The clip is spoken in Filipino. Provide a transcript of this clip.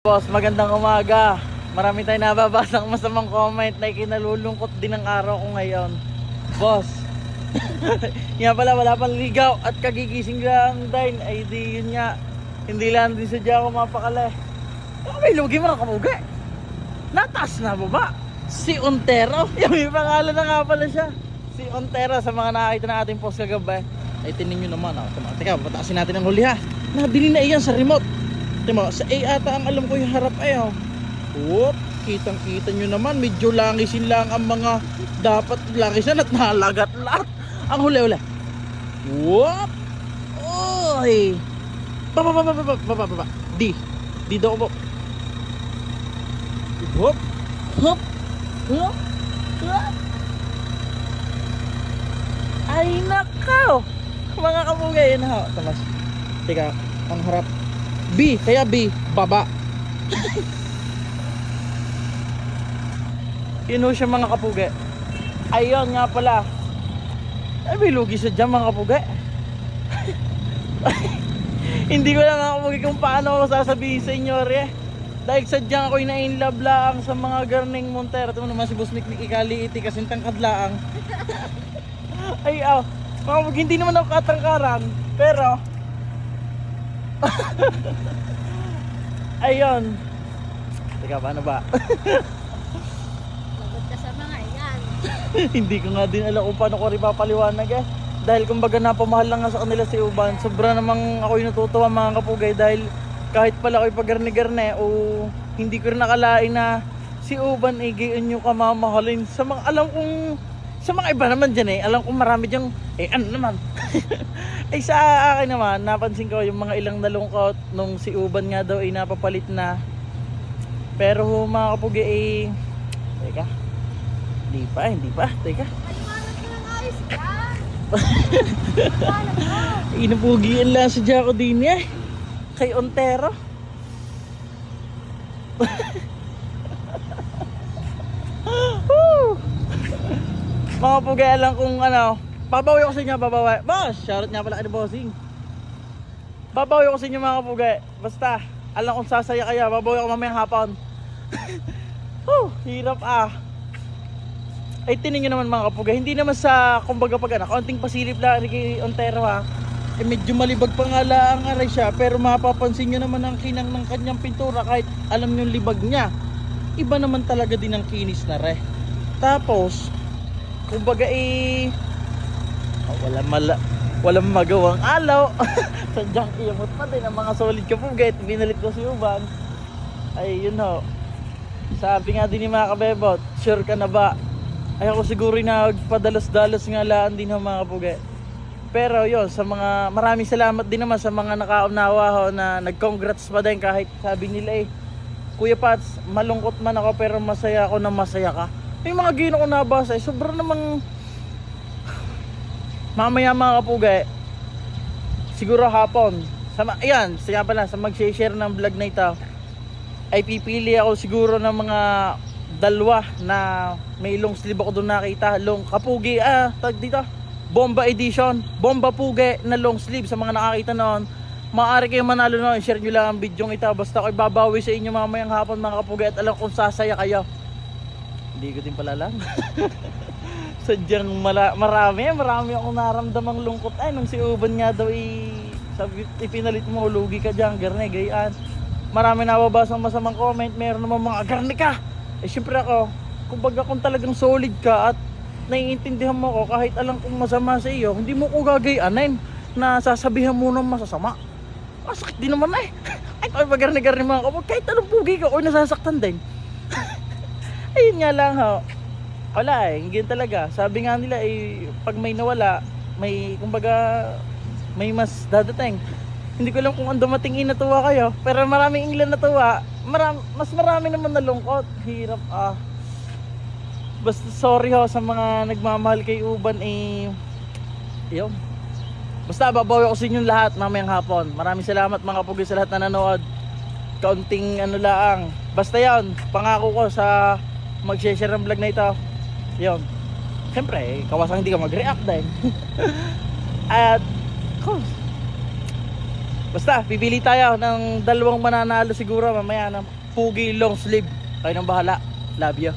Boss, magandang umaga. Marami tayong nababasang masamang comment na ikinalulungkot din ang araw ko ngayon. Boss, nga pala wala pang ligaw at kagigising lang din. Ay di yun nga, hindi lang din sadya ako mapakala. May lugi mo na kamuga. Nataas na baba. Si Ontero. Yung may pangalan na nga pala siya. Si Ontero, sa mga nakakita na ating post kagabi. Ay tinin nyo naman. Teka, pataasin natin ang huli ha. Nabili na iyan sa remote. Diba, sa A ata ang alam ko yung harap ay oh. Whoop, kitang kita nyo naman, medyo langisin lang ang mga dapat langisan at nalagat lahat. Ang huli. Whoop. Oy. Baba. D daw po. Whoop. Hop. Hop. Ay nakaw. Mga kamugay yun ha. Tamas. Teka, ang harap B, kaya B, baba. Yun siya mga kapugi. Ayun nga pala. Ay may lugi sa dyan mga kapugi. Hindi ko lang mga kapugi kung paano ako sasabihin sa inyo dahil sadyang ako'y na-inlove lang sa mga garning Montero. Ito naman si Boss Mikmik ikaliiti kasing tangkad laang. Ay mga kapugi, hindi naman ako katangkaran. Pero ayun. Teka, paano ba? Lagot ka sa mga yan. Hindi ko nga din alam kung paano ko rin papaliwanag dahil kumbaga napamahal lang nga sa kanila si Uban. Sobra namang ako'y natutuwa mga kapugay dahil kahit pala ako'y pagarni-garne o hindi ko rin nakalain na si Uban ay gayon yung kamamahalin. Sa mga alam kong sa mga iba naman dyan alam kong marami dyang ano naman. Ay sa akin naman, napansin ko yung mga ilang nalungkot nung si Uban nga daw ay napapalit na. Pero mga kapugi teka. Hindi pa. Teka. Alimanot ko ng ayos yan. Inapugian lang sa Jaco din kay Ontero. Mga kapugi, alam kung babawi ko sa inyo, babawi. Boss, shoutout nga pala kay Bossing. Babawi ko sa inyo mga kapugi. Basta, alam kung sasaya kaya, babawi ko mamayang hapon. Hirap Ay tinin nyo naman mga kapugi, hindi naman sa kumbaga pag kaunting pasilip lang kay Ontero medyo malibag pa nga lang ang aray siya. Pero mapapansin nyo naman ang kinang ng kanyang pintura kahit alam nyo libag niya. Iba naman talaga din ang kinis na Tapos, kumbaga walang magawang alaw. Sadyang iyamot pa din ang mga solid kapugi. Binalit ko si Uban. Ay yun sabi nga din ni mga kabebot, sure ka na ba? Ay ako siguro nagpadalos-dalos nga laan din mga kapugi. Pero yun, sa mga maraming salamat din naman sa mga nakaunawa na nag-congrats pa din kahit sabi nila Kuya Pats, malungkot man ako pero masaya ako na masaya ka. Yung mga gino ko nabasa sobrang namang mamaya mga kapugi siguro hapon ayan, siya pala sa mag-share ng vlog na ito ay pipili ako siguro ng mga dalawa na may long sleeve ako doon nakita. Long kapugi tag dito bomba edition, bomba pugi na long sleeve. Sa mga nakakita noon, maaari kayo manalo noon. Share nyo lang ang video ito. Basta ako'y babawi sa inyo mamayang hapon mga kapugi at alam kung sasaya kayo. Hindi ko din pala lang. Sadyang marami akong naramdamang lungkot nung si Uban nga daw sabi, ipinalit mo, lugi ka dyan, garne, gayaan. Marami nababasang masamang comment, meron naman mga garne ka. Syempre ako, kumbaga kung talagang solid ka at naiintindihan mo ko kahit alam kong masama sa iyo, hindi mo ko gagayanin na sasabihan mo ng masasama. Masakit din naman Ay, kung magarne-garne mga kapag kahit anong pugi ka, nasasaktan din. Ayun nga lang wala ganyan talaga. Sabi nga nila pag may nawala, may kumbaga may mas dadating. Hindi ko alam kung ang dumating natuwa kayo, pero maraming ilan natuwa, mas marami naman nalungkot. Hirap basta sorry sa mga nagmamahal kay Uban yun. Basta babawi ko sa inyong lahat mamayang hapon. Maraming salamat mga kapugi sa lahat na nanood. Kaunting lang. Basta yan, pangako ko sa mag-share ng vlog na ito. Yun. Siyempre, kawasang hindi ka mag-react din. At Basta, pipili tayo ng dalawang mananalo siguro mamaya ng Pugi long sleeve. Kayo nang bahala. Love you.